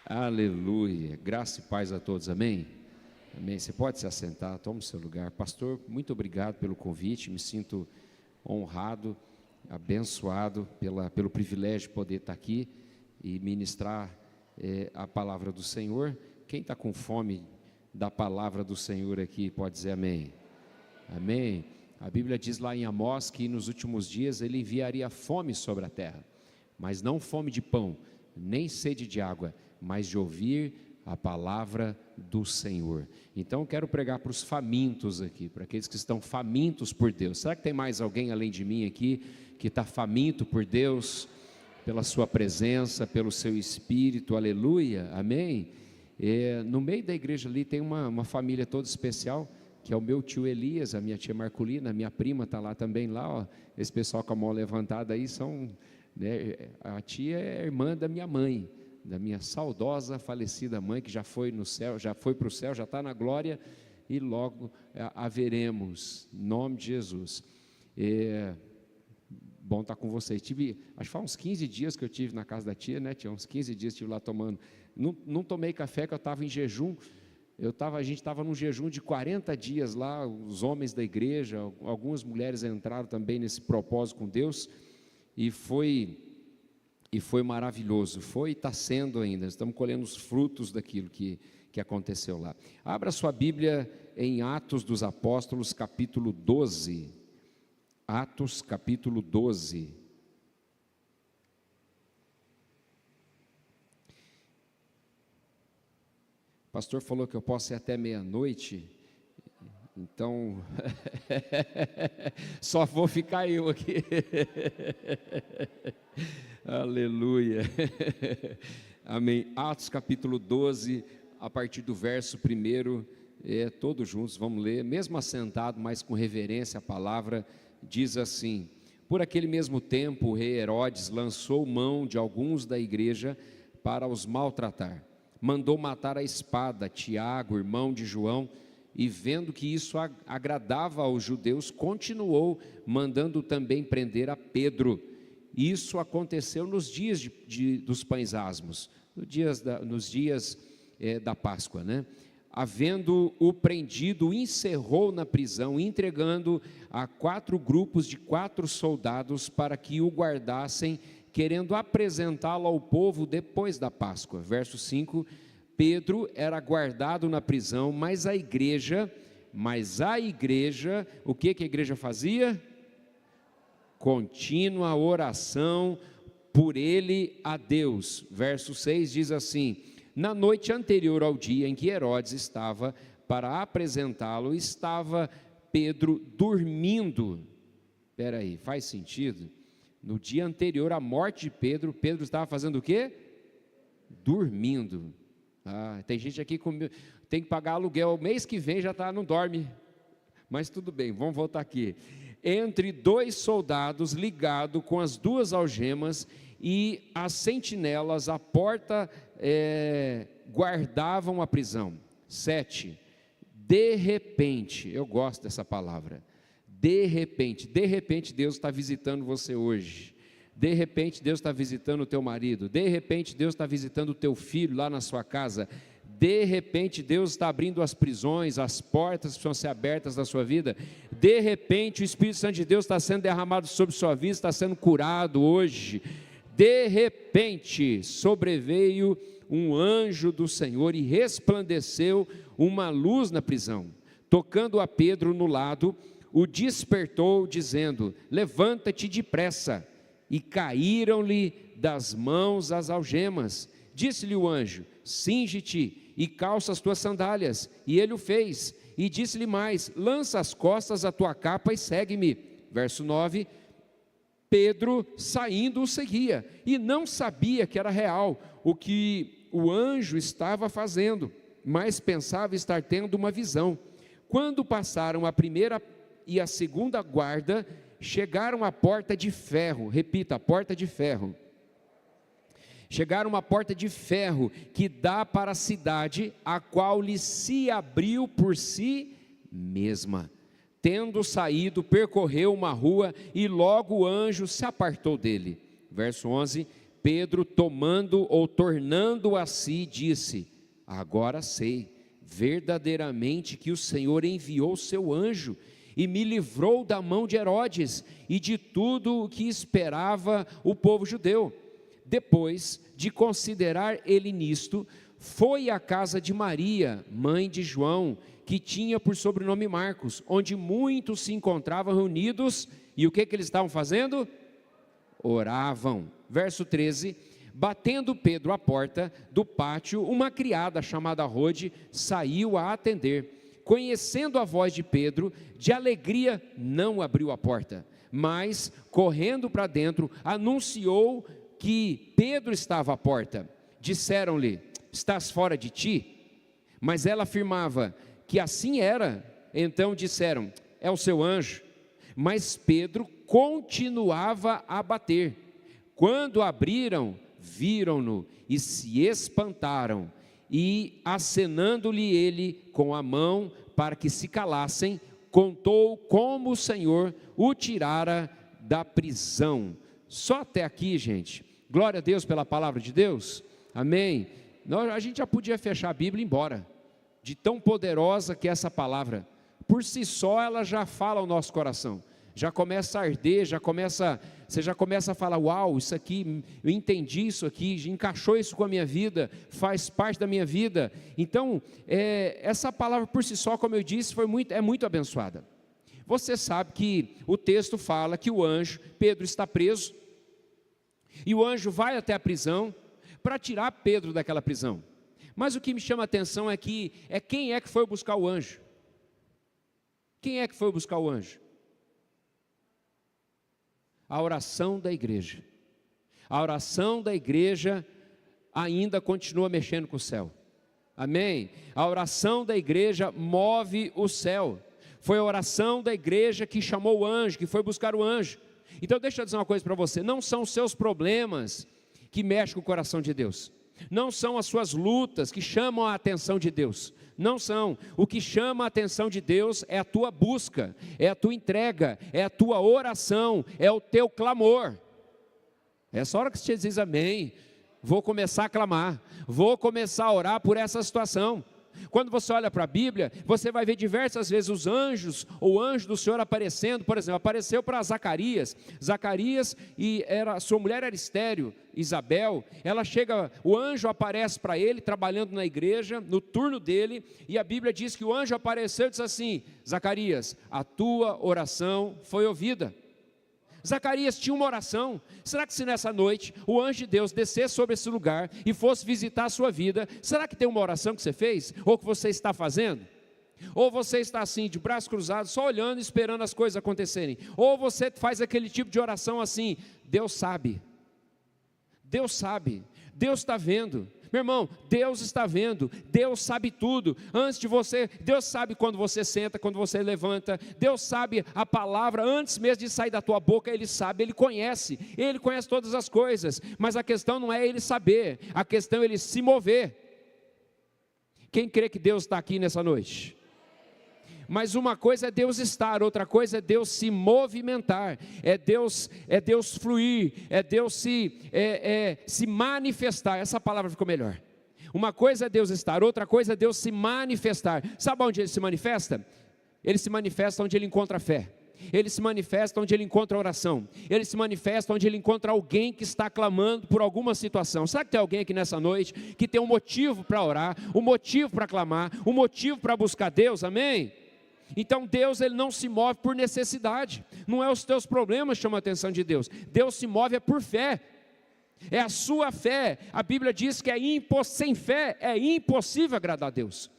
Aleluia, graça e paz a todos, amém? Amém, você pode se assentar, tome o seu lugar. Pastor, muito obrigado pelo convite, me sinto honrado, abençoado pelo privilégio de poder estar aqui e ministrar a palavra do Senhor. Quem está com fome da palavra do Senhor aqui, pode dizer amém? Amém. A Bíblia diz lá em Amós que nos últimos dias Ele enviaria fome sobre a terra, mas não fome de pão, nem sede de água, mas de ouvir a palavra do Senhor. Então eu quero pregar para os famintos aqui, para aqueles que estão famintos por Deus. Será que tem mais alguém além de mim aqui que está faminto por Deus, pela sua presença, pelo seu Espírito? Aleluia, amém? No meio da igreja ali tem uma família toda especial, que é o meu tio Elias, a minha tia Marculina, a minha prima está lá também, lá, ó, esse pessoal com a mão levantada aí são, né, a tia é a irmã da minha mãe, da minha saudosa falecida mãe, que já foi no céu, já foi para o céu, já está na glória, e logo a veremos, em nome de Jesus. Bom estar com vocês. Acho que faz uns 15 dias que eu estive na casa da tia, né? Tinha uns 15 dias que estive lá tomando. Não tomei café, que eu estava em jejum. A gente estava num jejum de 40 dias lá, os homens da igreja, algumas mulheres entraram também nesse propósito com Deus, e foi maravilhoso, e está sendo ainda, estamos colhendo os frutos daquilo que aconteceu lá. Abra sua Bíblia em Atos dos Apóstolos, capítulo 12, Atos capítulo 12, o pastor falou que eu posso ir até meia-noite, então, só vou ficar eu aqui, aleluia, amém. Atos capítulo 12, a partir do verso 1, todos juntos, vamos ler, mesmo assentado, mas com reverência a palavra, diz assim: por aquele mesmo tempo o rei Herodes lançou mão de alguns da igreja para os maltratar, mandou matar a espada Tiago, irmão de João, e vendo que isso agradava aos judeus, continuou mandando também prender a Pedro. Isso aconteceu nos dias dos pães asmos, nos dias da Páscoa, né? Havendo-o prendido, encerrou na prisão, entregando a 4 grupos de 4 soldados para que o guardassem, querendo apresentá-lo ao povo depois da Páscoa. Verso 5, Pedro era guardado na prisão, mas a igreja, o que a igreja fazia? Contínua oração por ele a Deus. Verso 6 diz assim: na noite anterior ao dia em que Herodes estava para apresentá-lo, estava Pedro dormindo. Espera aí, faz sentido? No dia anterior à morte de Pedro, Pedro estava fazendo o quê? Dormindo. Tem gente aqui que tem que pagar aluguel, o mês que vem já não dorme, mas tudo bem, vamos voltar aqui. Entre 2 soldados ligados com as 2 algemas, e as sentinelas à porta guardavam a prisão. 7, de repente, eu gosto dessa palavra, de repente Deus está visitando você hoje. De repente Deus está visitando o teu marido, de repente Deus está visitando o teu filho lá na sua casa, de repente Deus está abrindo as prisões, as portas precisam ser abertas da sua vida, de repente o Espírito Santo de Deus está sendo derramado sobre sua vida, está sendo curado hoje, de repente sobreveio um anjo do Senhor e resplandeceu uma luz na prisão, tocando a Pedro no lado, o despertou dizendo: levanta-te depressa. E caíram-lhe das mãos as algemas. Disse-lhe o anjo: cinge-te e calça as tuas sandálias. E ele o fez. E disse-lhe mais: lança as costas a tua capa e segue-me. Verso 9, Pedro saindo o seguia, e não sabia que era real o que o anjo estava fazendo, mas pensava estar tendo uma visão. Quando passaram a primeira e a segunda guarda, chegaram à porta de ferro, repita, a porta de ferro, Chegaram a uma porta de ferro que dá para a cidade, a qual lhe se abriu por si mesma. Tendo saído, percorreu uma rua e logo o anjo se apartou dele. Verso 11, Pedro, tomando ou tornando a si, disse: agora sei verdadeiramente que o Senhor enviou o seu anjo e me livrou da mão de Herodes e de tudo o que esperava o povo judeu. Depois de considerar ele nisto, foi à casa de Maria, mãe de João, que tinha por sobrenome Marcos, onde muitos se encontravam reunidos, e o que eles estavam fazendo? Oravam. Verso 13, batendo Pedro à porta do pátio, uma criada chamada Rode saiu a atender. Conhecendo a voz de Pedro, de alegria não abriu a porta, mas, correndo para dentro, anunciou que Pedro estava à porta. Disseram-lhe: estás fora de ti? Mas ela afirmava que assim era. Então disseram: é o seu anjo. Mas Pedro continuava a bater. Quando abriram, viram-no e se espantaram, e acenando-lhe ele com a mão para que se calassem, contou como o Senhor o tirara da prisão. Só até aqui, gente. Glória a Deus pela palavra de Deus, amém. A gente já podia fechar a Bíblia e ir embora, de tão poderosa que é essa palavra. Por si só ela já fala ao nosso coração, já começa a arder, você já começa a falar: uau, isso aqui, eu entendi isso aqui, encaixou isso com a minha vida, faz parte da minha vida. Então, essa palavra por si só, como eu disse, é muito abençoada. Você sabe que o texto fala que o anjo, Pedro está preso, e o anjo vai até a prisão para tirar Pedro daquela prisão. Mas o que me chama a atenção quem é que foi buscar o anjo? Quem é que foi buscar o anjo? A oração da igreja. A oração da igreja ainda continua mexendo com o céu. Amém? A oração da igreja move o céu. Foi a oração da igreja que chamou o anjo, que foi buscar o anjo. Então deixa eu dizer uma coisa para você: não são os seus problemas que mexem com o coração de Deus, não são as suas lutas que chamam a atenção de Deus, não são. O que chama a atenção de Deus é a tua busca, é a tua entrega, é a tua oração, é o teu clamor. Essa hora que você diz amém, vou começar a clamar, vou começar a orar por essa situação. Quando você olha para a Bíblia, você vai ver diversas vezes os anjos, ou o anjo do Senhor aparecendo. Por exemplo, apareceu para Zacarias, e sua mulher era estéril, Isabel. Ela chega, o anjo aparece para ele, trabalhando na igreja, no turno dele, e a Bíblia diz que o anjo apareceu e disse assim: Zacarias, a tua oração foi ouvida. Zacarias tinha uma oração. Será que se nessa noite o anjo de Deus descesse sobre esse lugar e fosse visitar a sua vida, será que tem uma oração que você fez? Ou que você está fazendo? Ou você está assim, de braços cruzados, só olhando e esperando as coisas acontecerem? Ou você faz aquele tipo de oração assim: Deus sabe, Deus sabe, Deus está vendo. Meu irmão, Deus está vendo, Deus sabe tudo, antes de você, Deus sabe quando você senta, quando você levanta, Deus sabe a palavra, antes mesmo de sair da tua boca, Ele sabe, Ele conhece todas as coisas, mas a questão não é Ele saber, a questão é Ele se mover. Quem crê que Deus está aqui nessa noite? Mas uma coisa é Deus estar, outra coisa é Deus se movimentar, é Deus fluir, é Deus se manifestar. Essa palavra ficou melhor. Uma coisa é Deus estar, outra coisa é Deus se manifestar. Sabe onde Ele se manifesta? Ele se manifesta onde Ele encontra fé. Ele se manifesta onde Ele encontra oração. Ele se manifesta onde Ele encontra alguém que está clamando por alguma situação. Será que tem alguém aqui nessa noite que tem um motivo para orar, um motivo para clamar, um motivo para buscar Deus? Amém? Então Deus, Ele não se move por necessidade, não é os teus problemas que chamam a atenção de Deus. Deus se move por fé, é a sua fé. A Bíblia diz que sem fé é impossível agradar a Deus,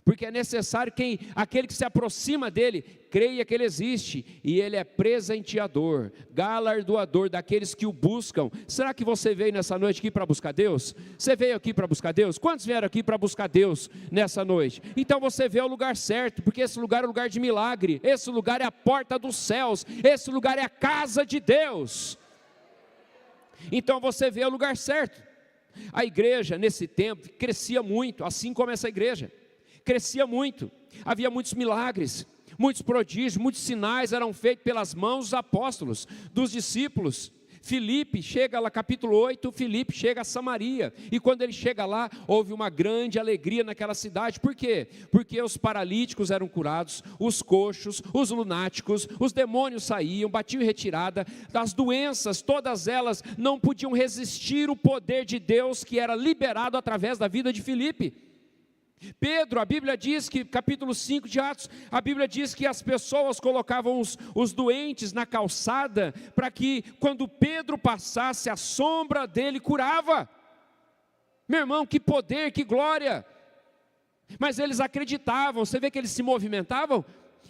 porque é necessário que aquele que se aproxima dEle, creia que Ele existe, e Ele é presenteador, galardoador daqueles que o buscam. Será que você veio nessa noite aqui para buscar Deus? Você veio aqui para buscar Deus? Quantos vieram aqui para buscar Deus nessa noite? Então você veio ao lugar certo, porque esse lugar é o lugar de milagre, esse lugar é a porta dos céus, esse lugar é a casa de Deus. Então você veio ao lugar certo. A igreja nesse tempo crescia muito, assim como essa igreja, crescia muito, havia muitos milagres, muitos prodígios, muitos sinais eram feitos pelas mãos dos apóstolos, dos discípulos. Filipe chega lá, capítulo 8, Filipe chega a Samaria, e quando ele chega lá, houve uma grande alegria naquela cidade. Por quê? Porque os paralíticos eram curados, os coxos, os lunáticos, os demônios saíam, batiam em retirada, das doenças, todas elas não podiam resistir o poder de Deus que era liberado através da vida de Filipe. Pedro, a Bíblia diz que, capítulo 5 de Atos, a Bíblia diz que as pessoas colocavam os doentes na calçada, para que quando Pedro passasse, a sombra dele curava. Meu irmão, que poder, que glória! Mas eles acreditavam, você vê que eles se movimentavam?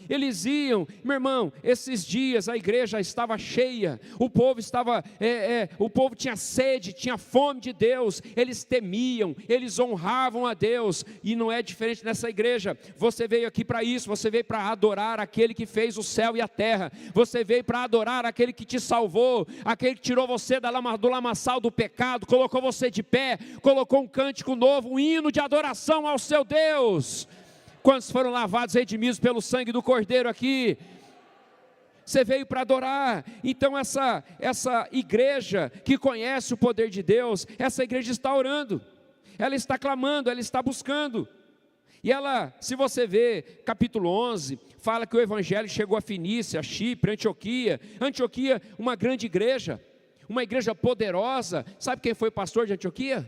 Eles iam, meu irmão, esses dias a igreja estava cheia, o povo tinha sede, tinha fome de Deus, eles temiam, eles honravam a Deus, e não é diferente nessa igreja. Você veio aqui para isso, você veio para adorar aquele que fez o céu e a terra, você veio para adorar aquele que te salvou, aquele que tirou você do lamaçal do pecado, colocou você de pé, colocou um cântico novo, um hino de adoração ao seu Deus. Quantos foram lavados, redimidos pelo sangue do Cordeiro aqui? Você veio para adorar. Então essa igreja que conhece o poder de Deus, essa igreja está orando, ela está clamando, ela está buscando. E ela, se você ver, capítulo 11, fala que o evangelho chegou a Fenícia, a Chipre, Antioquia, uma grande igreja, uma igreja poderosa. Sabe quem foi pastor de Antioquia?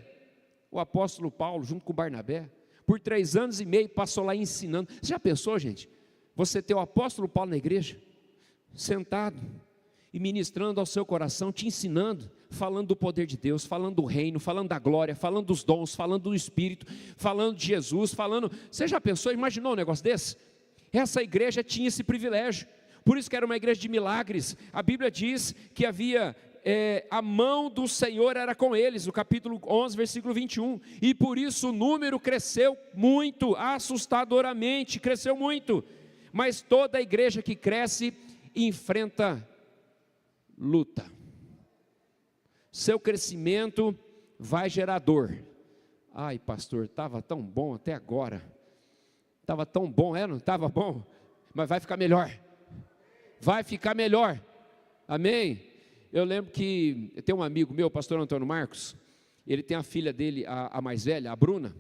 O apóstolo Paulo, junto com Barnabé. Por 3 anos e meio passou lá ensinando. Você já pensou, gente? Você ter o apóstolo Paulo na igreja, sentado e ministrando ao seu coração, te ensinando, falando do poder de Deus, falando do reino, falando da glória, falando dos dons, falando do Espírito, falando de Jesus, Você já pensou, imaginou um negócio desse? Essa igreja tinha esse privilégio, por isso que era uma igreja de milagres. A Bíblia diz que havia... a mão do Senhor era com eles, no capítulo 11, versículo 21, e por isso o número cresceu muito, assustadoramente, cresceu muito. Mas toda a igreja que cresce, enfrenta luta. Seu crescimento vai gerar dor. Ai pastor, estava tão bom até agora, estava tão bom, não estava bom, mas vai ficar melhor, amém? Eu lembro que tem um amigo meu, o pastor Antônio Marcos, ele tem a filha dele, a mais velha, a Bruna,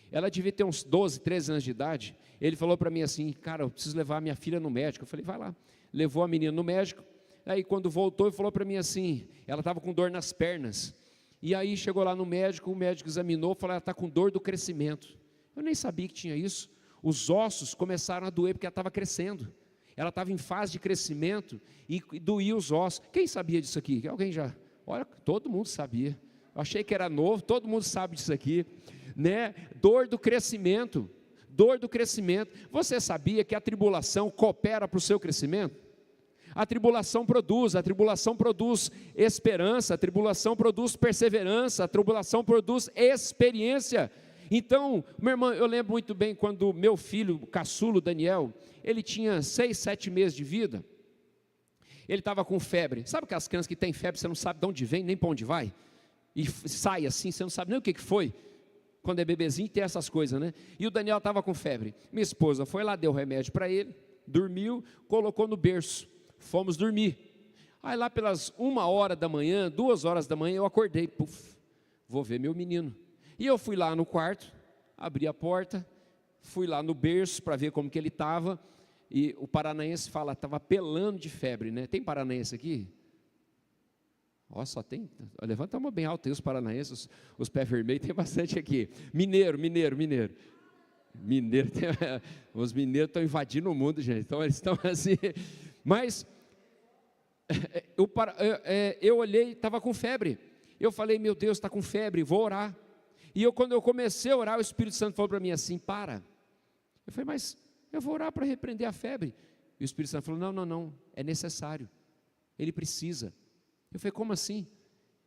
ela devia ter uns 12, 13 anos de idade. Ele falou para mim assim: cara, eu preciso levar a minha filha no médico. Eu falei, vai lá. Levou a menina no médico, aí quando voltou, ele falou para mim assim, ela estava com dor nas pernas, e aí chegou lá no médico, o médico examinou, falou, ela está com dor do crescimento. Eu nem sabia que tinha isso. Os ossos começaram a doer, porque ela estava crescendo. Ela estava em fase de crescimento e doía os ossos. Quem sabia disso aqui? Alguém já? Olha, todo mundo sabia. Eu achei que era novo, todo mundo sabe disso aqui, né? Dor do crescimento. Você sabia que a tribulação coopera para o seu crescimento? A tribulação produz esperança, a tribulação produz perseverança, a tribulação produz experiência. Então, meu irmão, eu lembro muito bem quando meu filho, caçulo Daniel, ele tinha 6, 7 meses de vida, ele estava com febre. Sabe aquelas crianças que têm febre, você não sabe de onde vem, nem para onde vai, e sai assim, você não sabe nem o que foi, quando é bebezinho tem essas coisas, né? E o Daniel estava com febre, minha esposa foi lá, deu remédio para ele, dormiu, colocou no berço, fomos dormir. Aí lá pelas 1h da manhã, 2h da manhã, eu acordei, vou ver meu menino. E eu fui lá no quarto, abri a porta, fui lá no berço para ver como que ele estava, e o paranaense fala, estava pelando de febre, né? Tem paranaense aqui? Ó, só tem, levanta a mão bem alta aí os paranaenses, os pés vermelhos, tem bastante aqui. Mineiro, os mineiros estão invadindo o mundo, gente, então eles estão assim, mas eu olhei, estava com febre, eu falei, meu Deus, está com febre, vou orar. E quando eu comecei a orar, o Espírito Santo falou para mim assim, para. Eu falei, mas eu vou orar para repreender a febre. E o Espírito Santo falou, não, é necessário, ele precisa. Eu falei, como assim?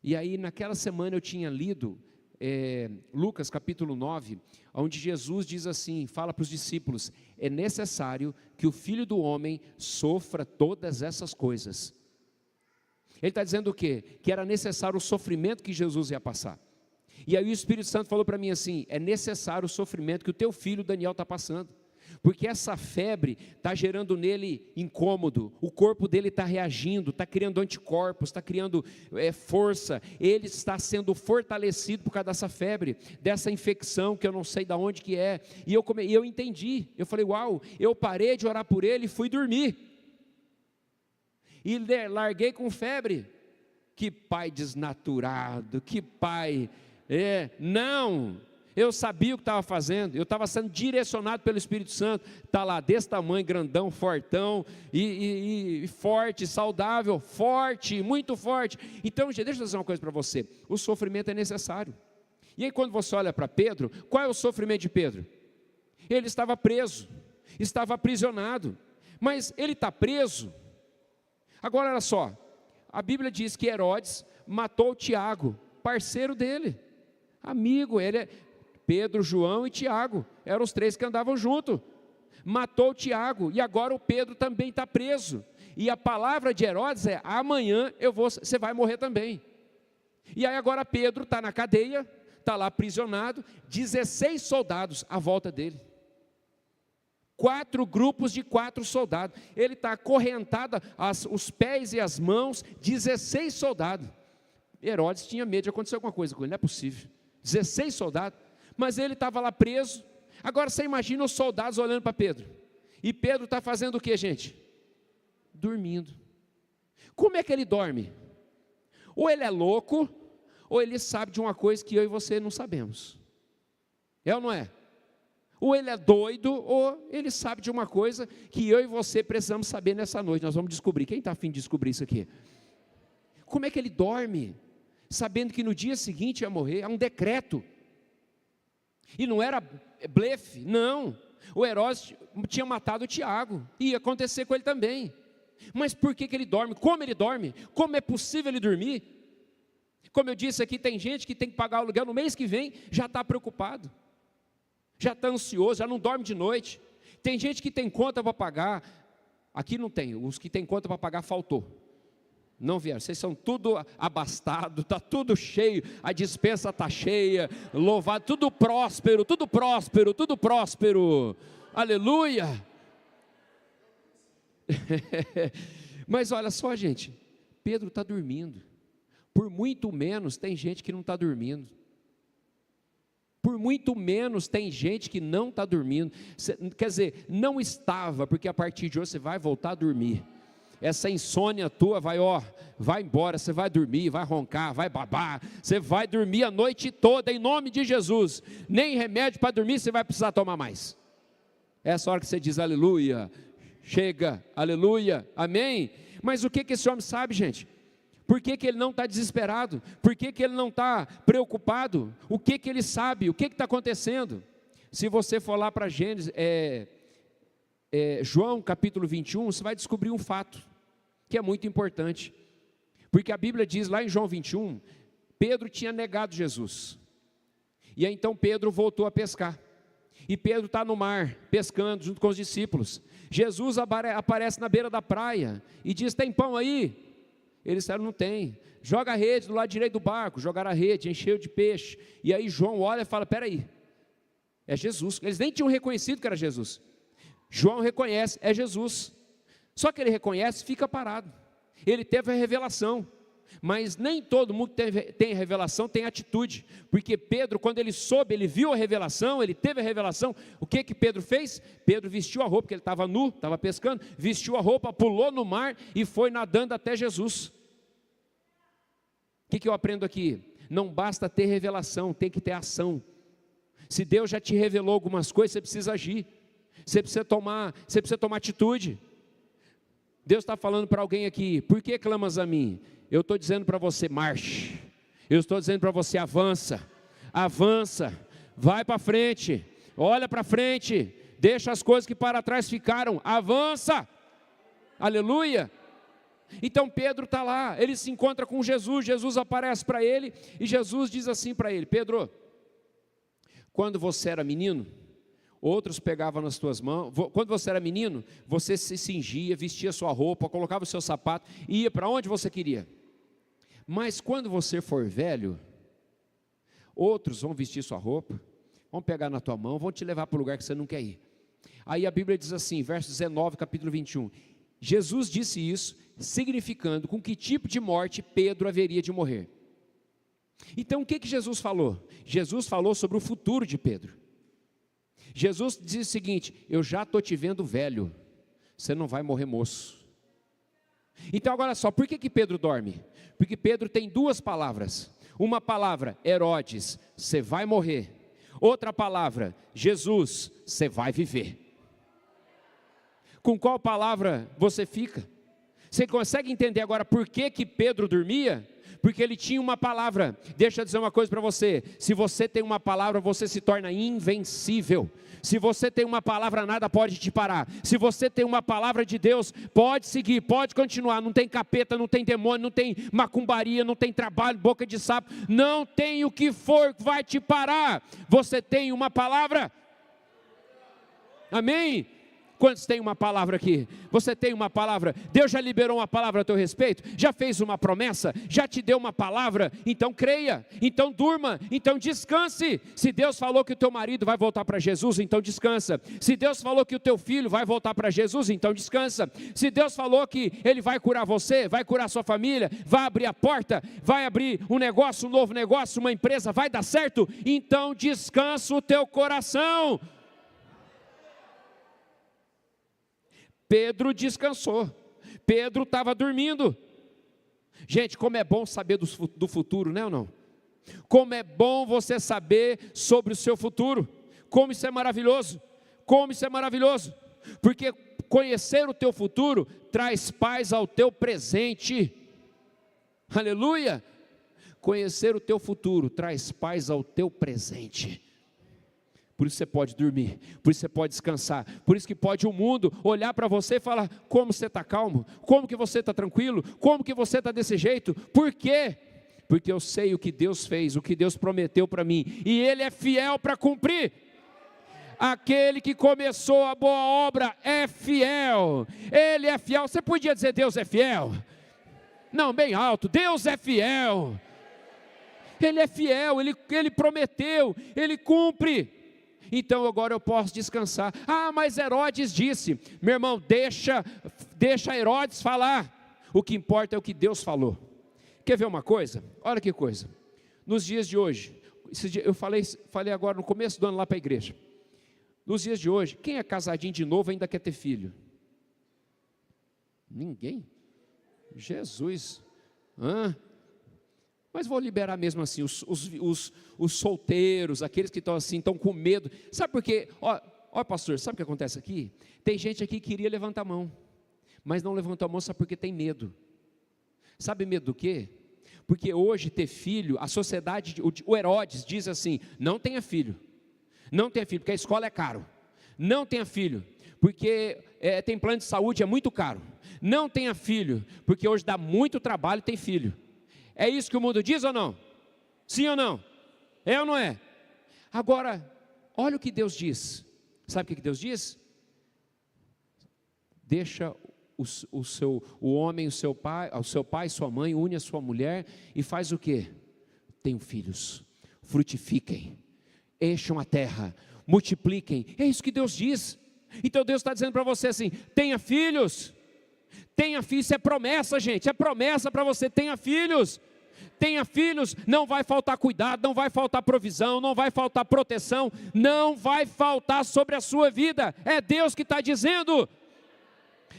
E aí naquela semana eu tinha lido Lucas capítulo 9, onde Jesus diz assim, fala para os discípulos, é necessário que o Filho do Homem sofra todas essas coisas. Ele está dizendo o quê? Que era necessário o sofrimento que Jesus ia passar. E aí o Espírito Santo falou para mim assim: é necessário o sofrimento que o teu filho Daniel está passando, porque essa febre está gerando nele incômodo, o corpo dele está reagindo, está criando anticorpos, está criando força, ele está sendo fortalecido por causa dessa febre, dessa infecção que eu não sei de onde que é. E eu entendi, eu falei: uau, eu parei de orar por ele e fui dormir, e larguei com febre. Que pai desnaturado, que pai, não, eu sabia o que estava fazendo, eu estava sendo direcionado pelo Espírito Santo, está lá desse tamanho, grandão, fortão, e forte, saudável, forte, muito forte. Então, gente, deixa eu dizer uma coisa para você, o sofrimento é necessário. E aí quando você olha para Pedro, qual é o sofrimento de Pedro? Ele estava preso, estava aprisionado, mas ele está preso. Agora olha só, a Bíblia diz que Herodes matou Tiago, parceiro dele, amigo, Pedro, João e Tiago, eram os três que andavam junto, matou Tiago, e agora o Pedro também está preso, e a palavra de Herodes é: amanhã você vai morrer também. E aí agora Pedro está na cadeia, está lá aprisionado, 16 soldados à volta dele, 4 grupos de 4 soldados, ele está acorrentado, os pés e as mãos, 16 soldados. Herodes tinha medo de acontecer alguma coisa com ele, não é possível, 16 soldados, mas ele estava lá preso. Agora você imagina os soldados olhando para Pedro, e Pedro está fazendo o que, gente? Dormindo. Como é que ele dorme? Ou ele é louco, ou ele sabe de uma coisa que eu e você não sabemos, é ou não é? Ou ele é doido, ou ele sabe de uma coisa que eu e você precisamos saber nessa noite. Nós vamos descobrir. Quem está a fim de descobrir isso aqui? Como é que ele dorme, sabendo que no dia seguinte ia morrer? É um decreto. E não era blefe, não. O Herodes tinha matado o Tiago, ia acontecer com ele também. Mas por que ele dorme? Como ele dorme? Como é possível ele dormir? Como eu disse aqui, tem gente que tem que pagar o aluguel no mês que vem, já está preocupado, já está ansioso, já não dorme de noite. Tem gente que tem conta para pagar, aqui não tem, os que tem conta para pagar faltou, não vieram, vocês são tudo abastado, está tudo cheio, a despensa está cheia, louvado, tudo próspero, tudo próspero, tudo próspero, aleluia. Mas olha só, gente, Pedro está dormindo, por muito menos tem gente que não está dormindo. Por muito menos tem gente que não está dormindo, quer dizer, não estava, porque a partir de hoje você vai voltar a dormir. Essa insônia tua vai embora, você vai dormir, vai roncar, vai babar, você vai dormir a noite toda, em nome de Jesus. Nem remédio para dormir você vai precisar tomar mais. Essa hora que você diz aleluia, chega, aleluia, amém. Mas o que esse homem sabe, gente? Por que ele não está desesperado? Por que ele não está preocupado? O que ele sabe? O que está acontecendo? Se você for lá para Gênesis, João capítulo 21, você vai descobrir um fato, que é muito importante. Porque a Bíblia diz lá em João 21, Pedro tinha negado Jesus. E aí então Pedro voltou a pescar. E Pedro está no mar, pescando junto com os discípulos. Jesus aparece na beira da praia e diz: tem pão aí? Eles disseram: não tem. Joga a rede do lado direito do barco. Jogaram a rede, encheu de peixe. E aí João olha e fala: peraí, é Jesus. Eles nem tinham reconhecido que era Jesus. João reconhece, é Jesus. Só que ele reconhece, fica parado. Ele teve a revelação. Mas nem todo mundo tem revelação, tem atitude. Porque Pedro, quando ele soube, ele viu a revelação, ele teve a revelação. O que Pedro fez? Pedro vestiu a roupa, porque ele estava nu, estava pescando, vestiu a roupa, pulou no mar e foi nadando até Jesus. O que eu aprendo aqui? Não basta ter revelação, tem que ter ação. Se Deus já te revelou algumas coisas, você precisa agir. Você precisa tomar atitude. Deus está falando para alguém aqui: por que clamas a mim? Eu estou dizendo para você: marche. Eu estou dizendo para você: avança, vai para frente, olha para frente, deixa as coisas que para trás ficaram, avança, aleluia. Então Pedro está lá, ele se encontra com Jesus, Jesus aparece para ele, e Jesus diz assim para ele: Pedro, quando você era menino, outros pegavam nas tuas mãos, quando você era menino, você se cingia, vestia sua roupa, colocava o seu sapato, e ia para onde você queria. Mas quando você for velho, Outros vão vestir sua roupa, vão pegar na tua mão, vão te levar para o lugar que você não quer ir. Aí a Bíblia diz assim, verso 19, capítulo 21, Jesus disse isso, significando com que tipo de morte Pedro haveria de morrer. Então o que Jesus falou? Jesus falou sobre o futuro de Pedro. Jesus disse o seguinte, eu já estou te vendo velho, você não vai morrer moço. Então agora só, por que Pedro dorme? Porque Pedro tem duas palavras. Uma palavra, Herodes, você vai morrer. Outra palavra, Jesus, você vai viver. Com qual palavra você fica? Você consegue entender agora por que Pedro dormia? Porque ele tinha uma palavra. Deixa eu dizer uma coisa para você, se você tem uma palavra, você se torna invencível. Se você tem uma palavra, nada pode te parar. Se você tem uma palavra de Deus, pode seguir, pode continuar. Não tem capeta, não tem demônio, não tem macumbaria, não tem trabalho, boca de sapo. Não tem o que for que vai te parar. Você tem uma palavra. Amém? Quantos tem uma palavra aqui? Você tem uma palavra? Deus já liberou uma palavra a teu respeito? Já fez uma promessa? Já te deu uma palavra? Então creia, então durma, então descanse. Se Deus falou que o teu marido vai voltar para Jesus, então descansa. Se Deus falou que o teu filho vai voltar para Jesus, então descansa. Se Deus falou que Ele vai curar você, vai curar sua família, vai abrir a porta, vai abrir um negócio, um novo negócio, uma empresa, vai dar certo, então descansa o teu coração. Pedro descansou, Pedro estava dormindo. Gente, como é bom saber do futuro, né ou não? Como é bom você saber sobre o seu futuro, como isso é maravilhoso, porque conhecer o teu futuro traz paz ao teu presente, aleluia, conhecer o teu futuro traz paz ao teu presente. Por isso você pode dormir, por isso você pode descansar, por isso que pode o mundo olhar para você e falar, como você está calmo, como que você está tranquilo, como que você está desse jeito, por quê? Porque eu sei o que Deus fez, o que Deus prometeu para mim, e Ele é fiel para cumprir. Aquele que começou a boa obra é fiel, Ele é fiel. Você podia dizer Deus é fiel? Não, bem alto, Deus é fiel, Ele é fiel, Ele prometeu, Ele cumpre. Então agora eu posso descansar. Ah, mas Herodes disse. Meu irmão, deixa Herodes falar. O que importa é o que Deus falou. Quer ver uma coisa? Olha que coisa. Nos dias de hoje, eu falei agora no começo do ano lá para a igreja. Nos dias de hoje, quem é casadinho de novo ainda quer ter filho? Ninguém? Jesus. Mas vou liberar mesmo assim, os solteiros, aqueles que estão assim, estão com medo. Sabe por quê? Ó pastor, sabe o que acontece aqui? Tem gente aqui que queria levantar a mão, mas não levantou a mão, sabe porque tem medo. Sabe medo do quê? Porque hoje ter filho, a sociedade, o Herodes diz assim, não tenha filho, porque a escola é caro. Não tenha filho, porque tem plano de saúde, é muito caro. Não tenha filho, porque hoje dá muito trabalho ter filho. É isso que o mundo diz ou não? Sim ou não? É ou não é? Agora, olha o que Deus diz. Sabe o que Deus diz? Deixa o homem, o seu pai, sua mãe, une a sua mulher e faz o quê? Tenham filhos, frutifiquem, encham a terra, multipliquem. É isso que Deus diz. Então Deus está dizendo para você assim, tenha filhos. Tenha filhos, isso é promessa, gente, é promessa para você, tenha filhos, não vai faltar cuidado, não vai faltar provisão, não vai faltar proteção, não vai faltar sobre a sua vida, é Deus que está dizendo,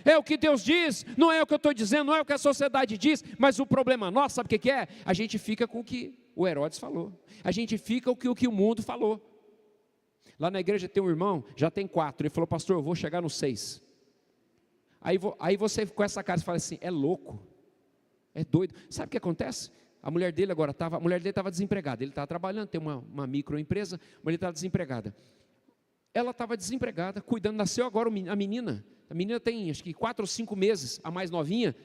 é o que Deus diz, não é o que eu estou dizendo, não é o que a sociedade diz, mas o problema nosso, sabe o que é? A gente fica com o que o Herodes falou, a gente fica com o que o mundo falou. Lá na igreja tem um irmão, já tem 4, ele falou, pastor, eu vou chegar no 6. Aí você com essa cara, você fala assim, é louco, é doido. Sabe o que acontece? A mulher dele estava desempregada, ele estava trabalhando, tem uma microempresa, mas ele estava desempregada. Ela estava desempregada, cuidando, nasceu agora a menina tem acho que 4 ou 5 meses, a mais novinha,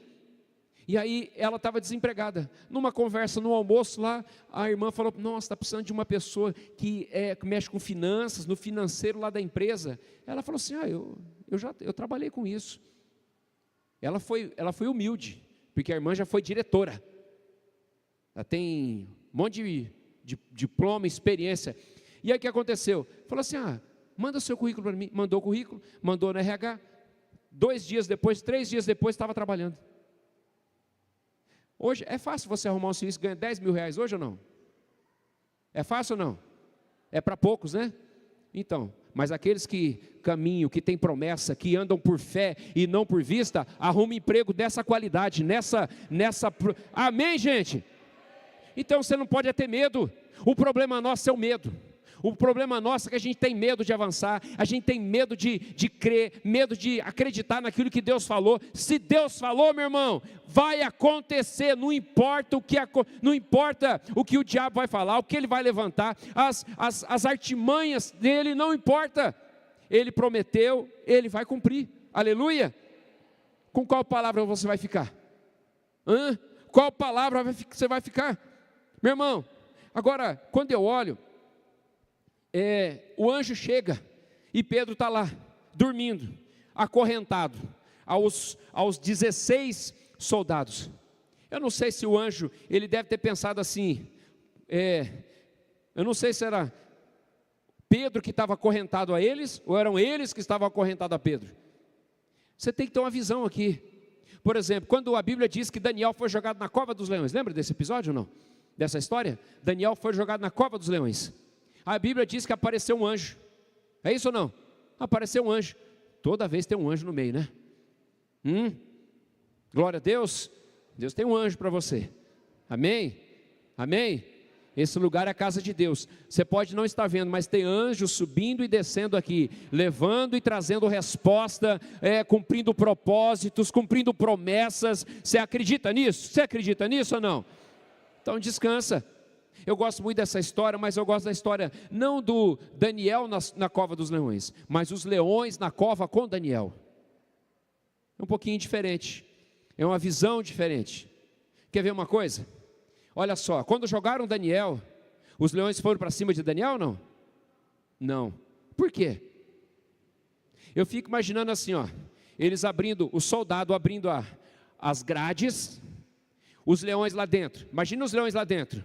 e aí ela estava desempregada. Numa conversa, no almoço lá, a irmã falou, nossa, está precisando de uma pessoa que mexe com finanças, no financeiro lá da empresa. Ela falou assim, eu trabalhei com isso. Ela foi humilde, porque a irmã já foi diretora. Ela tem um monte diploma, experiência. E aí o que aconteceu? Falou assim, manda seu currículo para mim. Mandou o currículo, mandou no RH. 2 dias depois, 3 dias depois, estava trabalhando. Hoje, é fácil você arrumar um serviço e ganhar 10 mil reais hoje ou não? É fácil ou não? É para poucos, né? Então, mas aqueles que caminham, que têm promessa, que andam por fé e não por vista, arrumam emprego dessa qualidade, amém, gente? Então você não pode ter medo. O problema nosso é o medo. O problema nosso é que a gente tem medo de avançar, a gente tem medo de crer, medo de acreditar naquilo que Deus falou. Se Deus falou, meu irmão, vai acontecer, não importa o que o diabo vai falar, o que ele vai levantar, as artimanhas dele, não importa. Ele prometeu, ele vai cumprir, aleluia. Com qual palavra você vai ficar? Qual palavra você vai ficar? Meu irmão, agora, quando eu olho, o anjo chega e Pedro está lá, dormindo, acorrentado, aos 16 soldados. Eu não sei se o anjo, ele deve ter pensado assim, eu não sei se era Pedro que estava acorrentado a eles, ou eram eles que estavam acorrentados a Pedro. Você tem que ter uma visão aqui. Por exemplo, quando a Bíblia diz que Daniel foi jogado na cova dos leões, lembra desse episódio ou não? Dessa história? Daniel foi jogado na cova dos leões. A Bíblia diz que apareceu um anjo. É isso ou não? Apareceu um anjo. Toda vez tem um anjo no meio, né? Glória a Deus. Deus tem um anjo para você. Amém? Amém? Esse lugar é a casa de Deus. Você pode não estar vendo, mas tem anjos subindo e descendo aqui, levando e trazendo resposta, cumprindo propósitos, cumprindo promessas. Você acredita nisso? Você acredita nisso ou não? Então descansa. Eu gosto muito dessa história, mas eu gosto da história não do Daniel na cova dos leões, mas os leões na cova com Daniel. É um pouquinho diferente, é uma visão diferente. Quer ver uma coisa? Olha só, quando jogaram Daniel, os leões foram para cima de Daniel ou não? Não. Por quê? Eu fico imaginando assim, eles abrindo, o soldado abrindo as grades, os leões lá dentro. Imagina os leões lá dentro.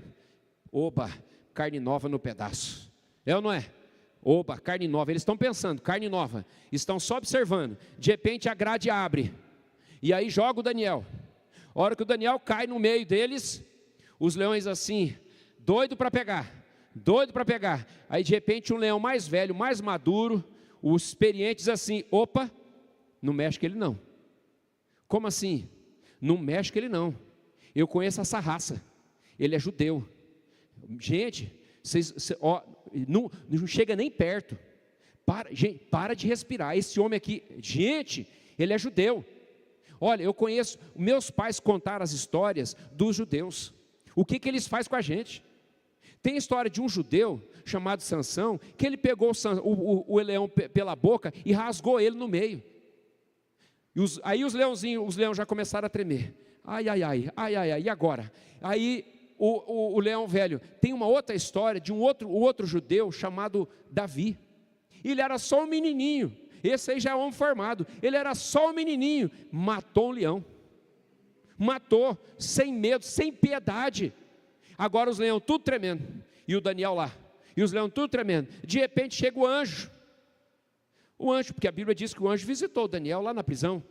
Oba, carne nova no pedaço. É ou não é? Oba, carne nova. Eles estão pensando, carne nova. Estão só observando. De repente a grade abre. E aí joga o Daniel. A hora que o Daniel cai no meio deles, os leões assim, doido para pegar. Doido para pegar. Aí de repente um leão mais velho, mais maduro, os experientes assim, opa, não mexe com ele não. Como assim? Não mexe com ele não. Eu conheço essa raça. Ele é judeu. Gente, não chega nem perto. Gente, para de respirar. Esse homem aqui, gente, ele é judeu. Olha, eu conheço, meus pais contaram as histórias dos judeus. O que eles fazem com a gente? Tem a história de um judeu chamado Sansão, que ele pegou o leão pela boca e rasgou ele no meio. Aí os leões já começaram a tremer. Ai, e agora? Aí o leão velho, tem uma outra história de um outro judeu chamado Davi. Ele era só um menininho, esse aí já é homem formado, ele era só um menininho, matou um leão, matou, sem medo, sem piedade. Agora os leões tudo tremendo, e o Daniel lá, e os leões tudo tremendo. De repente chega o anjo, porque a Bíblia diz que o anjo visitou o Daniel lá na prisão.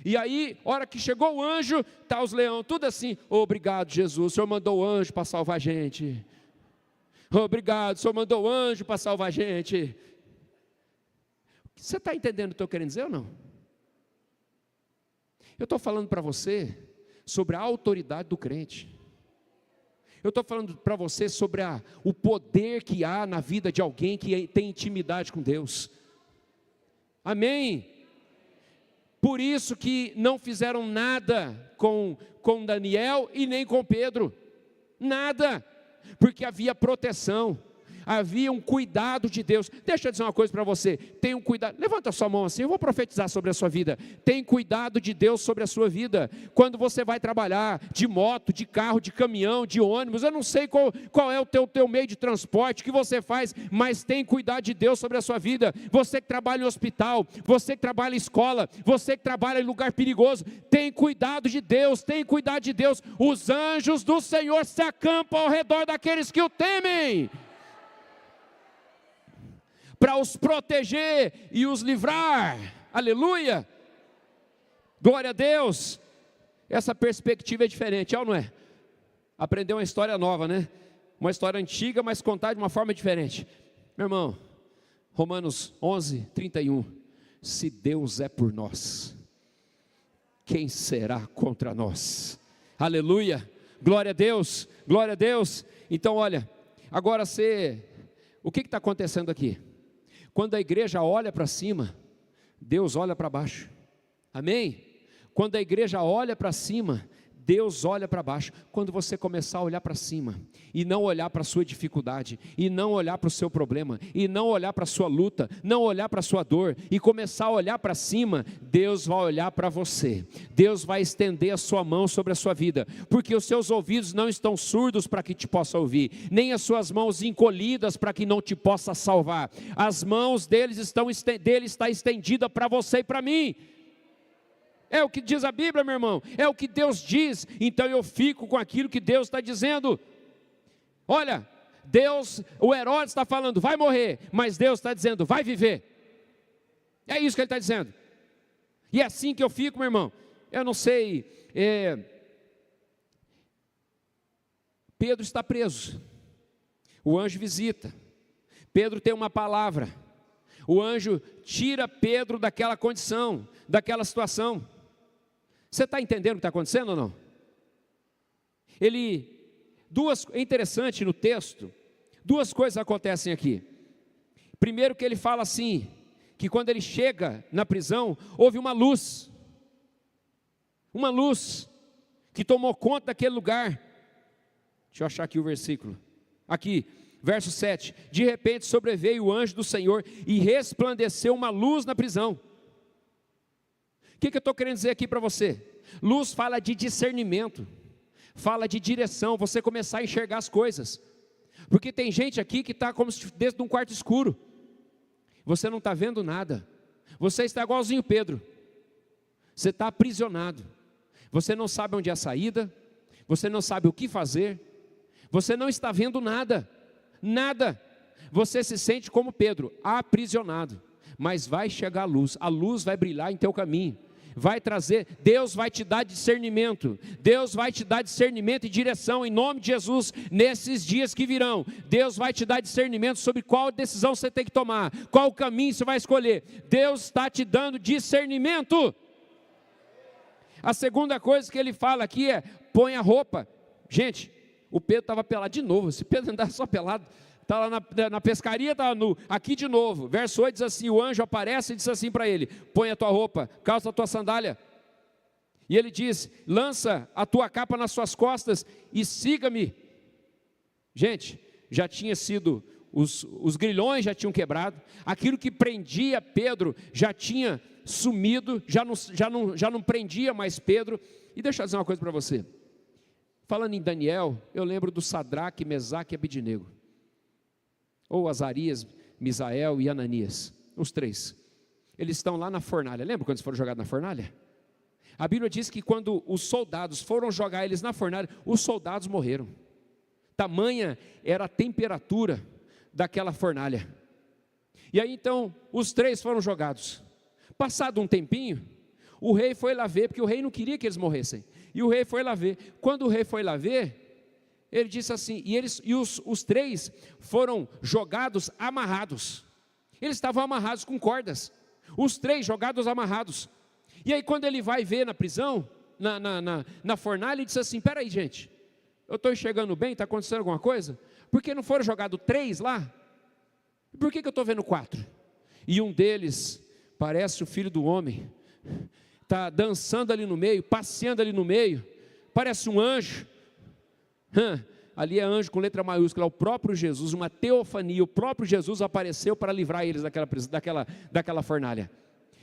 E aí, hora que chegou o anjo, tá os leões tudo assim, obrigado Jesus, o Senhor mandou o anjo para salvar a gente. Obrigado, o Senhor mandou o anjo para salvar a gente. Você está entendendo o que eu estou querendo dizer ou não? Eu estou falando para você sobre a autoridade do crente. Eu estou falando para você sobre o poder que há na vida de alguém que tem intimidade com Deus. Amém? Por isso que não fizeram nada com Daniel e nem com Pedro. Nada. Porque havia proteção. havia um cuidado de Deus. Deixa eu dizer uma coisa para você, tenha um cuidado, levanta a sua mão assim, eu vou profetizar sobre a sua vida. Tem cuidado de Deus sobre a sua vida. Quando você vai trabalhar de moto, de carro, de caminhão, de ônibus, eu não sei qual é o teu meio de transporte, o que você faz, mas tem cuidado de Deus sobre a sua vida. Você que trabalha em hospital, você que trabalha em escola, você que trabalha em lugar perigoso, tem cuidado de Deus, tem cuidado de Deus. Os anjos do Senhor se acampam ao redor daqueles que o temem, para os proteger e os livrar. Aleluia, glória a Deus. Essa perspectiva é diferente, é ou não é? Aprender uma história nova, né? Uma história antiga, mas contada de uma forma diferente. Meu irmão, Romanos 11, 31, se Deus é por nós, quem será contra nós? Aleluia, glória a Deus, glória a Deus. Então olha, agora o que está acontecendo aqui? Quando a igreja olha para cima, Deus olha para baixo, amém? Quando a igreja olha para cima, Deus olha para baixo. Quando você começar a olhar para cima, e não olhar para a sua dificuldade, e não olhar para o seu problema, e não olhar para a sua luta, não olhar para a sua dor, e começar a olhar para cima, Deus vai olhar para você, Deus vai estender a sua mão sobre a sua vida, porque os seus ouvidos não estão surdos para que te possa ouvir, nem as suas mãos encolhidas para que não te possa salvar. As mãos dele está estendida para você e para mim. É o que diz a Bíblia, meu irmão, é o que Deus diz. Então eu fico com aquilo que Deus está dizendo. Olha, o Herodes está falando, vai morrer, mas Deus está dizendo, vai viver. É isso que ele está dizendo. E é assim que eu fico, meu irmão. Eu não sei, Pedro está preso, o anjo visita, Pedro tem uma palavra, o anjo tira Pedro daquela condição, daquela situação. Você está entendendo o que está acontecendo ou não? É interessante no texto, duas coisas acontecem aqui. Primeiro que ele fala assim, que quando ele chega na prisão, houve uma luz que tomou conta daquele lugar. Deixa eu achar aqui o versículo, aqui, verso 7, de repente sobreveio o anjo do Senhor e resplandeceu uma luz na prisão. O que eu estou querendo dizer aqui para você? Luz fala de discernimento, fala de direção, você começar a enxergar as coisas, porque tem gente aqui que está como se dentro de um quarto escuro, você não está vendo nada, você está igualzinho Pedro, você está aprisionado, você não sabe onde é a saída, você não sabe o que fazer, você não está vendo nada, você se sente como Pedro, aprisionado, mas vai chegar a luz vai brilhar em teu caminho, vai trazer, Deus vai te dar discernimento, Deus vai te dar discernimento e direção em nome de Jesus, nesses dias que virão, Deus vai te dar discernimento sobre qual decisão você tem que tomar, qual caminho você vai escolher, Deus está te dando discernimento. A segunda coisa que ele fala aqui é, põe a roupa. Gente, o Pedro estava pelado de novo, se Pedro andar só pelado, está lá na pescaria, está nu, aqui de novo, verso 8 diz assim, o anjo aparece e diz assim para ele, põe a tua roupa, calça a tua sandália, e ele diz, lança a tua capa nas suas costas e siga-me. Gente, já tinha sido, os grilhões já tinham quebrado, aquilo que prendia Pedro já tinha sumido, já não prendia mais Pedro. E deixa eu dizer uma coisa para você, falando em Daniel, eu lembro do Sadraque, Mesaque e Abidnego, ou Azarias, Misael e Ananias, os três, eles estão lá na fornalha, lembra quando eles foram jogados na fornalha? A Bíblia diz que quando os soldados foram jogar eles na fornalha, os soldados morreram, tamanha era a temperatura daquela fornalha, e aí então, os três foram jogados, passado um tempinho, o rei foi lá ver, porque o rei não queria que eles morressem, e o rei foi lá ver, quando o rei foi lá ver, ele disse assim, os três foram jogados amarrados, eles estavam amarrados com cordas, os três jogados amarrados, e aí quando ele vai ver na prisão, na fornalha, ele disse assim, espera aí gente, eu estou enxergando bem, está acontecendo alguma coisa? Por que não foram jogados três lá? Por que eu estou vendo quatro? E um deles, parece o filho do homem, está dançando ali no meio, passeando ali no meio, parece um anjo, ali é anjo com letra maiúscula, é o próprio Jesus, uma teofania, o próprio Jesus apareceu para livrar eles daquela fornalha.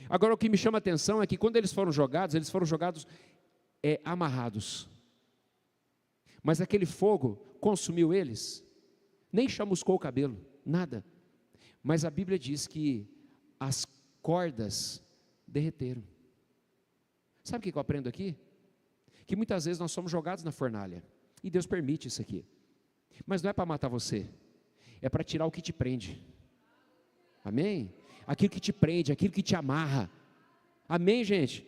Agora o que me chama a atenção é que quando eles foram jogados amarrados, mas aquele fogo consumiu eles, nem chamuscou o cabelo, nada, mas a Bíblia diz que as cordas derreteram. Sabe o que eu aprendo aqui? Que muitas vezes nós somos jogados na fornalha, e Deus permite isso aqui, mas não é para matar você, é para tirar o que te prende, amém? Aquilo que te prende, aquilo que te amarra, amém, gente?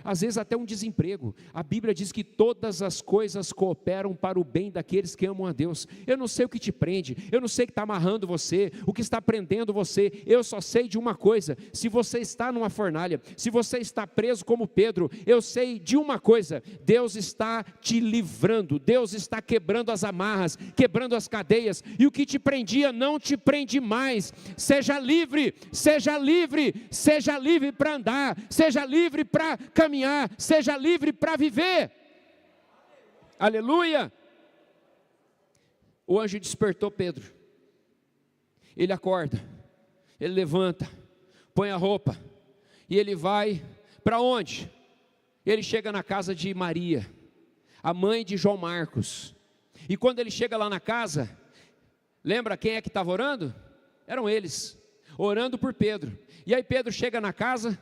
Às vezes até um desemprego, a Bíblia diz que todas as coisas cooperam para o bem daqueles que amam a Deus. Eu não sei o que te prende, eu não sei o que está amarrando você, o que está prendendo você, eu só sei de uma coisa: se você está numa fornalha, se você está preso como Pedro, eu sei de uma coisa: Deus está te livrando, Deus está quebrando as amarras, quebrando as cadeias, e o que te prendia não te prende mais. Seja livre, seja livre, seja livre para andar, seja livre para caminhar, seja livre para viver. Aleluia. O anjo despertou Pedro, ele acorda, ele levanta, põe a roupa, e ele vai para onde? Ele chega na casa de Maria, a mãe de João Marcos, e quando ele chega lá na casa, lembra quem é que estava orando? Eram eles, orando por Pedro. E aí Pedro chega na casa,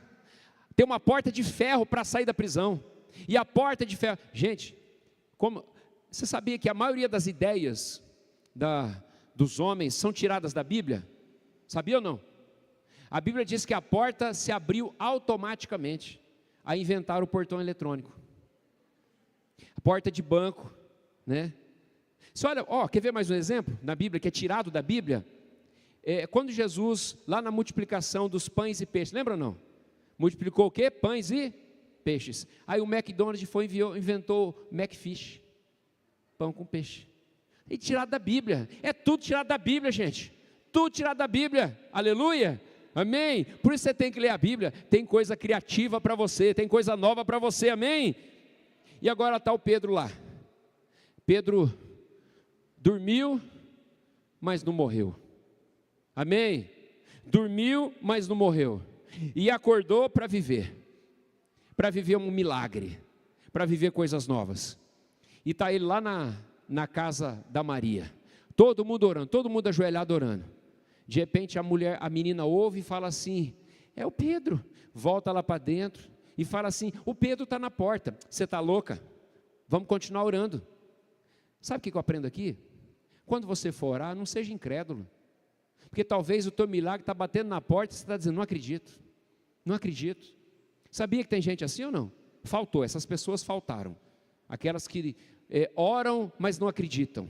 tem uma porta de ferro para sair da prisão, e a porta de ferro, gente, você sabia que a maioria das ideias dos homens são tiradas da Bíblia? Sabia ou não? A Bíblia diz que a porta se abriu automaticamente. Aí inventaram o portão eletrônico, a porta de banco, né? Você olha, quer ver mais um exemplo na Bíblia, que é tirado da Bíblia? Quando Jesus, lá na multiplicação dos pães e peixes, lembra ou não? Multiplicou o quê? Pães e peixes. Aí o McDonald's inventou McFish, pão com peixe. E tirado da Bíblia, é tudo tirado da Bíblia, gente, tudo tirado da Bíblia, aleluia, amém? Por isso você tem que ler a Bíblia, tem coisa criativa para você, tem coisa nova para você, amém? E agora está o Pedro lá. Pedro dormiu, mas não morreu, amém? Dormiu, mas não morreu, e acordou para viver um milagre, para viver coisas novas. E está ele lá na casa da Maria, todo mundo orando, todo mundo ajoelhado orando. De repente a menina ouve e fala assim: é o Pedro. Volta lá para dentro e fala assim: o Pedro está na porta. Você está louca? Vamos continuar orando. Sabe o que eu aprendo aqui? Quando você for orar, não seja incrédulo, porque talvez o teu milagre está batendo na porta e você está dizendo: não acredito, não acredito. Sabia que tem gente assim ou não? Faltou, essas pessoas faltaram, aquelas que oram, mas não acreditam.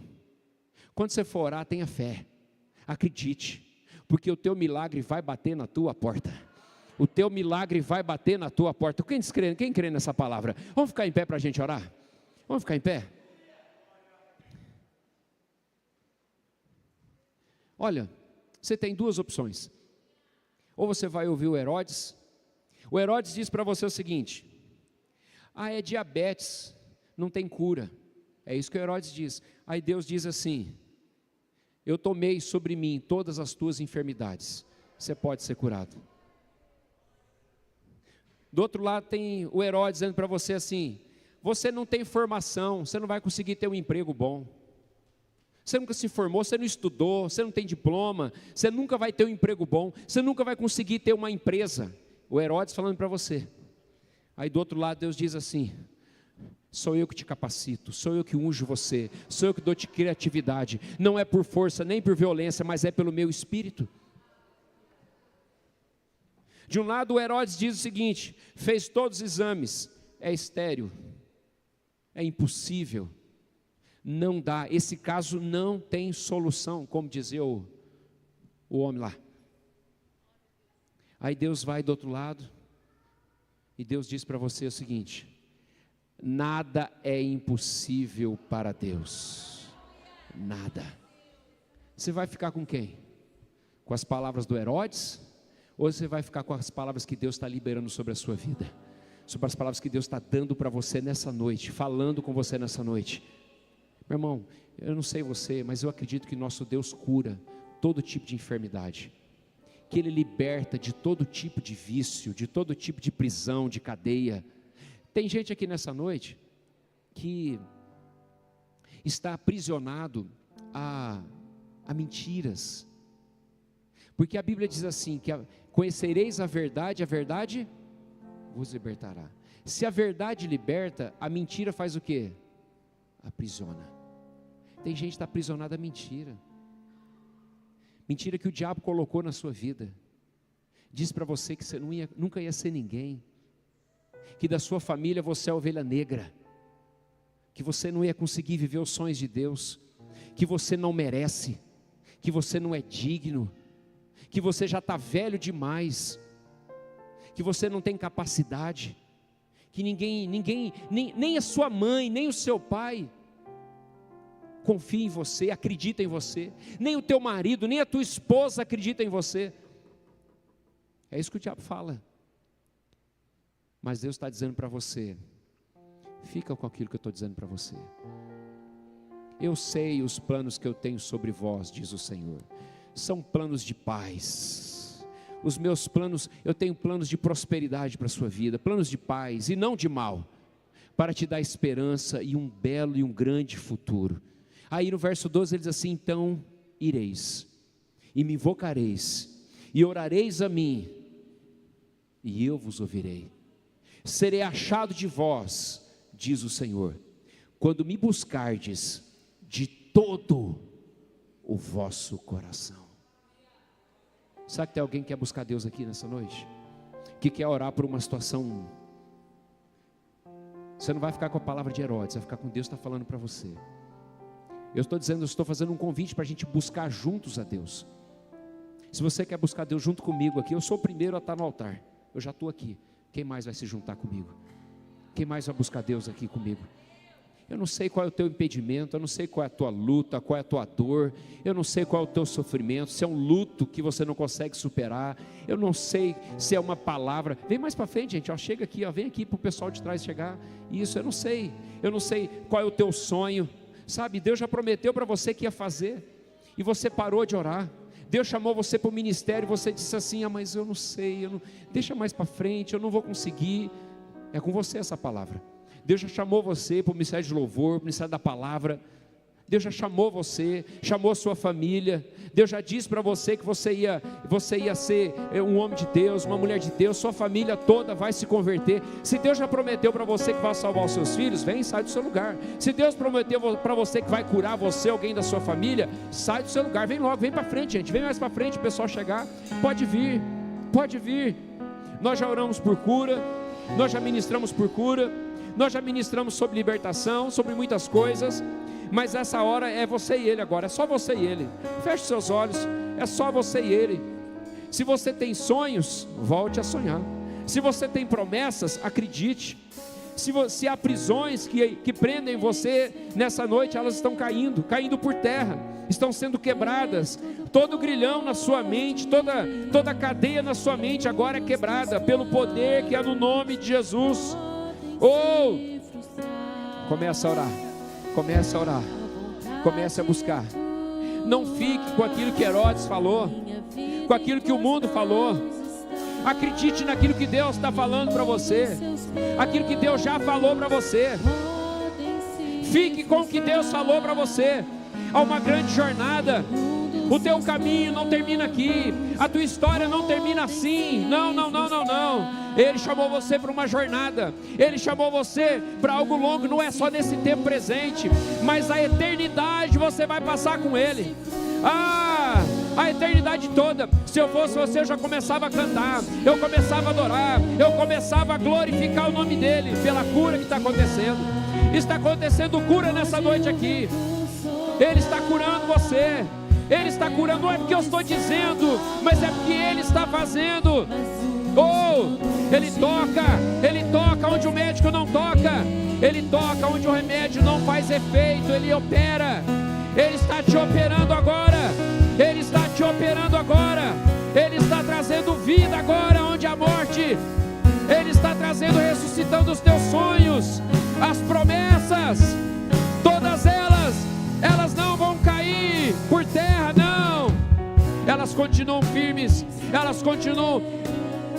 Quando você for orar, tenha fé, acredite, porque o teu milagre vai bater na tua porta. O teu milagre vai bater na tua porta. Quem crê nessa palavra? Vamos ficar em pé para a gente orar? Vamos ficar em pé? Olha, você tem duas opções. Ou você vai ouvir o Herodes. O Herodes diz para você o seguinte: é diabetes, não tem cura. É isso que o Herodes diz. Aí Deus diz assim: eu tomei sobre mim todas as tuas enfermidades, você pode ser curado. Do outro lado tem o Herodes dizendo para você assim: você não tem formação, você não vai conseguir ter um emprego bom, você nunca se formou, você não estudou, você não tem diploma, você nunca vai ter um emprego bom, você nunca vai conseguir ter uma empresa. O Herodes falando para você. Aí do outro lado Deus diz assim: sou eu que te capacito, sou eu que unjo você, sou eu que dou-te criatividade, não é por força nem por violência, mas é pelo meu espírito. De um lado o Herodes diz o seguinte: fez todos os exames, é estéril, é impossível, não dá, esse caso não tem solução, como dizia o homem lá. Aí Deus vai do outro lado, e Deus diz para você o seguinte: nada é impossível para Deus, nada. Você vai ficar com quem? Com as palavras do Herodes? Ou você vai ficar com as palavras que Deus está liberando sobre a sua vida? Sobre as palavras que Deus está dando para você nessa noite, falando com você nessa noite? Meu irmão, eu não sei você, mas eu acredito que nosso Deus cura todo tipo de enfermidade, que Ele liberta de todo tipo de vício, de todo tipo de prisão, de cadeia. Tem gente aqui nessa noite que está aprisionado a mentiras, porque a Bíblia diz assim, que conhecereis a verdade vos libertará. Se a verdade liberta, a mentira faz o quê? Aprisiona. Tem gente que está aprisionada a mentira, mentira que o diabo colocou na sua vida, diz para você que você nunca ia ser ninguém, que da sua família você é a ovelha negra, que você não ia conseguir viver os sonhos de Deus, que você não merece, que você não é digno, que você já está velho demais, que você não tem capacidade, que nem a sua mãe, nem o seu pai confia em você, acredita em você, nem o teu marido, nem a tua esposa acredita em você. É isso que o diabo fala. Mas Deus está dizendo para você, fica com aquilo que eu estou dizendo para você. Eu sei os planos que eu tenho sobre vós, diz o Senhor, são planos de paz. Os meus planos, eu tenho planos de prosperidade para a sua vida, planos de paz e não de mal, para te dar esperança e um belo e um grande futuro. Aí no verso 12 ele diz assim, então ireis, e me invocareis, e orareis a mim, e eu vos ouvirei. Serei achado de vós, diz o Senhor, quando me buscardes de todo o vosso coração. Sabe que tem alguém que quer buscar Deus aqui nessa noite? Que quer orar por uma situação? Você não vai ficar com a palavra de Herodes, vai ficar com Deus está falando para você. Eu estou fazendo um convite para a gente buscar juntos a Deus. Se você quer buscar Deus junto comigo aqui, eu sou o primeiro a estar no altar, eu já estou aqui. Quem mais vai se juntar comigo? Quem mais vai buscar Deus aqui comigo? Eu não sei qual é o teu impedimento, eu não sei qual é a tua luta, qual é a tua dor, eu não sei qual é o teu sofrimento, se é um luto que você não consegue superar, eu não sei se é uma palavra. Vem mais para frente, gente, ó, chega aqui, ó, vem aqui para o pessoal de trás chegar. Isso, eu não sei qual é o teu sonho, sabe? Deus já prometeu para você que ia fazer, e você parou de orar. Deus chamou você para o ministério, e você disse assim, mas eu não sei, deixa mais para frente, eu não vou conseguir. É com você essa palavra. Deus já chamou você para o ministério de louvor, para o ministério da palavra. Deus já chamou você, chamou a sua família. Deus já disse para você que você ia ser um homem de Deus, uma mulher de Deus. Sua família toda vai se converter. Se Deus já prometeu para você que vai salvar os seus filhos, vem, sai do seu lugar. Se Deus prometeu para você que vai curar você, alguém da sua família, sai do seu lugar, vem logo, vem para frente, gente, vem mais para frente, o pessoal chegar. Pode vir, pode vir. Nós já oramos por cura, nós já ministramos por cura, nós já ministramos sobre libertação, sobre muitas coisas, mas essa hora é você e Ele agora, é só você e Ele. Feche seus olhos, é só você e Ele. Se você tem sonhos, volte a sonhar. Se você tem promessas, acredite. Se há prisões que prendem você, nessa noite elas estão caindo por terra, estão sendo quebradas. Todo grilhão na sua mente, toda cadeia na sua mente agora é quebrada, pelo poder que é no nome de Jesus. Começa a orar, comece a orar, comece a buscar. Não fique com aquilo que Herodes falou, com aquilo que o mundo falou. Acredite naquilo que Deus está falando para você, aquilo que Deus já falou para você. Fique com o que Deus falou para você. Há uma grande jornada. O teu caminho não termina aqui, a tua história não termina assim. Não. Ele chamou você para uma jornada, Ele chamou você para algo longo. Não é só nesse tempo presente, mas a eternidade você vai passar com Ele. A eternidade toda. Se eu fosse você, eu já começava a cantar, eu começava a adorar, eu começava a glorificar o nome dEle, pela cura que está acontecendo. Está acontecendo cura nessa noite aqui. Ele está curando você. Ele está curando, não é porque eu estou dizendo, mas é porque Ele está fazendo. Ele toca onde o médico não toca, Ele toca onde o remédio não faz efeito, Ele opera. Ele está te operando agora, Ele está te operando agora, Ele está trazendo vida agora onde há morte, Ele está trazendo, ressuscitando os teus sonhos, as promessas, todas elas continuam firmes, elas continuam.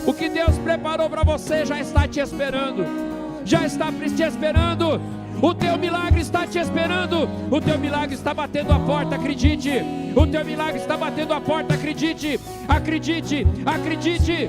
O que Deus preparou para você já está te esperando, já está te esperando. O teu milagre está te esperando, o teu milagre está batendo a porta, acredite. O teu milagre está batendo a porta, acredite, acredite, acredite.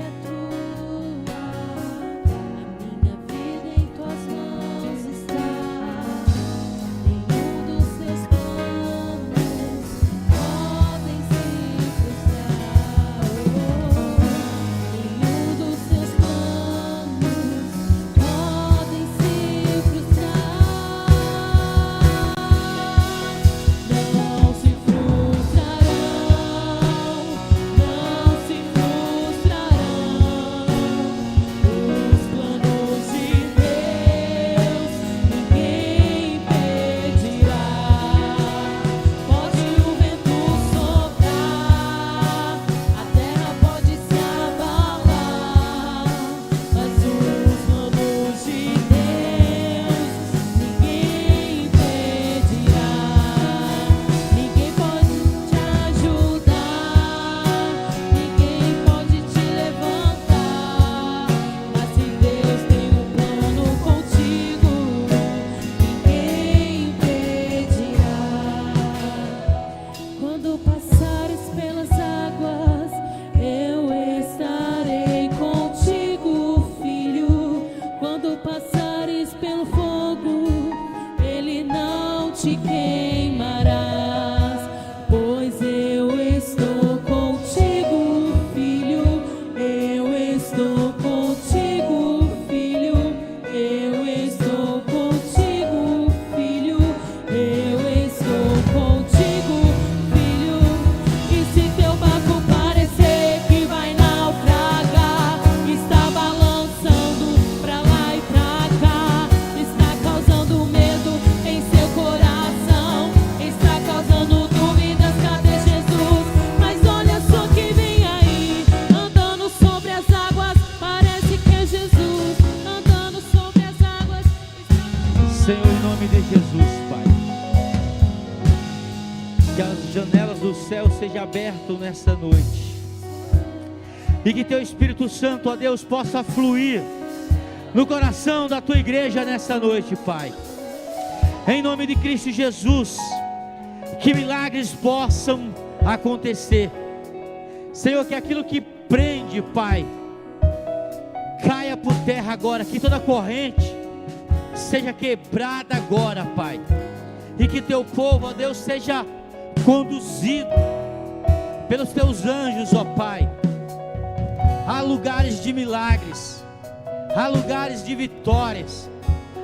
Seja aberto nessa noite, e que teu Espírito Santo, ó Deus, possa fluir no coração da tua igreja nessa noite, Pai, em nome de Cristo Jesus. Que milagres possam acontecer, Senhor, que aquilo que prende, Pai, caia por terra agora, que toda corrente seja quebrada agora, Pai, e que teu povo, ó Deus, seja conduzido pelos teus anjos, ó Pai, há lugares de milagres, há lugares de vitórias,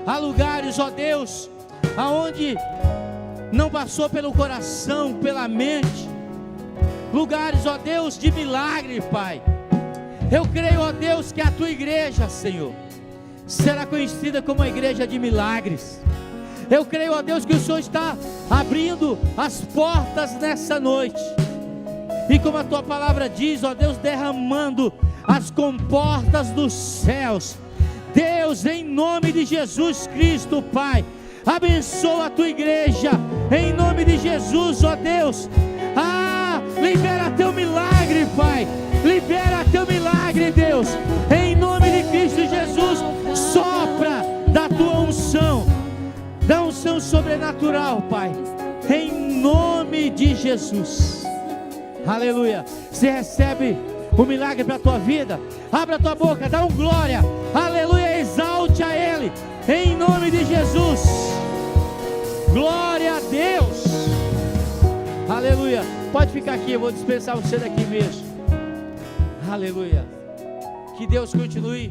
há lugares, ó Deus, aonde não passou pelo coração, pela mente, lugares, ó Deus, de milagre, Pai. Eu creio, ó Deus, que a tua igreja, Senhor, será conhecida como a igreja de milagres. Eu creio, ó Deus, que o Senhor está abrindo as portas nessa noite, e como a tua palavra diz, ó Deus, derramando as comportas dos céus. Deus, em nome de Jesus Cristo, Pai, abençoa a tua igreja, em nome de Jesus, ó Deus. Libera teu milagre, Pai, libera teu milagre, Deus, em nome de Cristo Jesus. Sopra da tua unção, da unção sobrenatural, Pai, em nome de Jesus. Aleluia. Você recebe o milagre para a tua vida? Abra a tua boca, dá um glória, aleluia, exalte a Ele, em nome de Jesus. Glória a Deus, aleluia. Pode ficar aqui, eu vou dispensar você daqui mesmo. Aleluia. Que Deus continue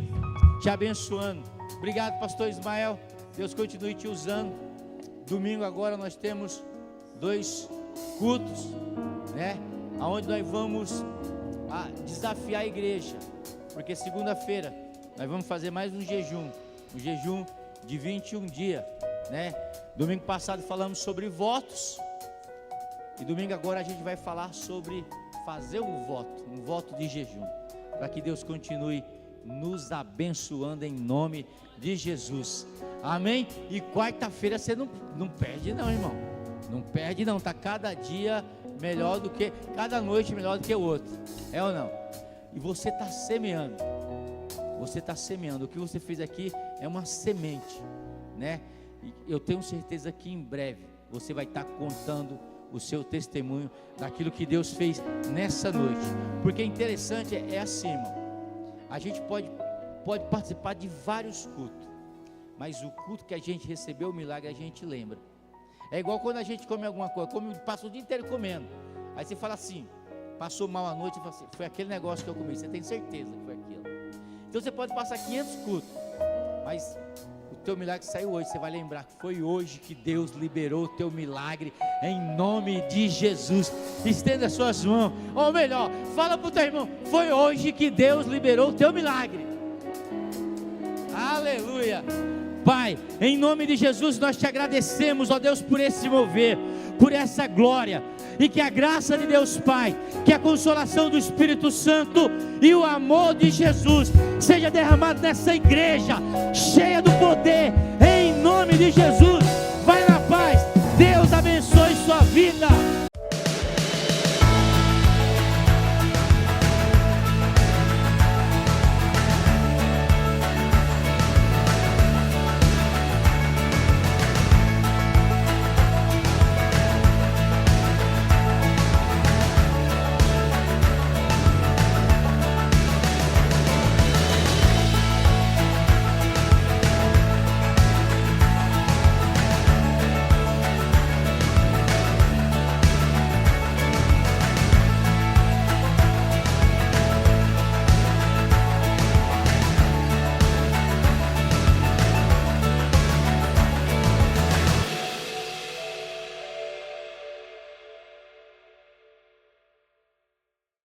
te abençoando. Obrigado, pastor Ismael, Deus continue te usando. Domingo agora nós temos 2 cultos, né? Aonde nós vamos desafiar a igreja, porque segunda-feira nós vamos fazer mais um jejum de 21 dias, né? Domingo passado falamos sobre votos, e domingo agora a gente vai falar sobre fazer um voto de jejum, para que Deus continue nos abençoando em nome de Jesus, amém? E quarta-feira você não perde não, irmão, não perde não, está cada dia melhor do que, cada noite melhor do que o outro, é ou não? E você está semeando, o que você fez aqui é uma semente, né? E eu tenho certeza que em breve você vai estar contando o seu testemunho daquilo que Deus fez nessa noite, porque interessante é assim, irmão, a gente pode participar de vários cultos, mas o culto que a gente recebeu o milagre a gente lembra. É igual quando a gente come alguma coisa, passa o dia inteiro comendo, aí você fala assim, passou mal a noite, e fala assim, foi aquele negócio que eu comi, você tem certeza que foi aquilo. Então você pode passar 500 cultos, mas o teu milagre saiu hoje, você vai lembrar que foi hoje que Deus liberou o teu milagre, em nome de Jesus. Estenda as suas mãos, ou melhor, fala para o teu irmão, foi hoje que Deus liberou o teu milagre. Aleluia. Pai, em nome de Jesus nós te agradecemos, ó Deus, por esse mover, por essa glória, e que a graça de Deus Pai, que a consolação do Espírito Santo e o amor de Jesus seja derramado nessa igreja, cheia do poder, em nome de Jesus.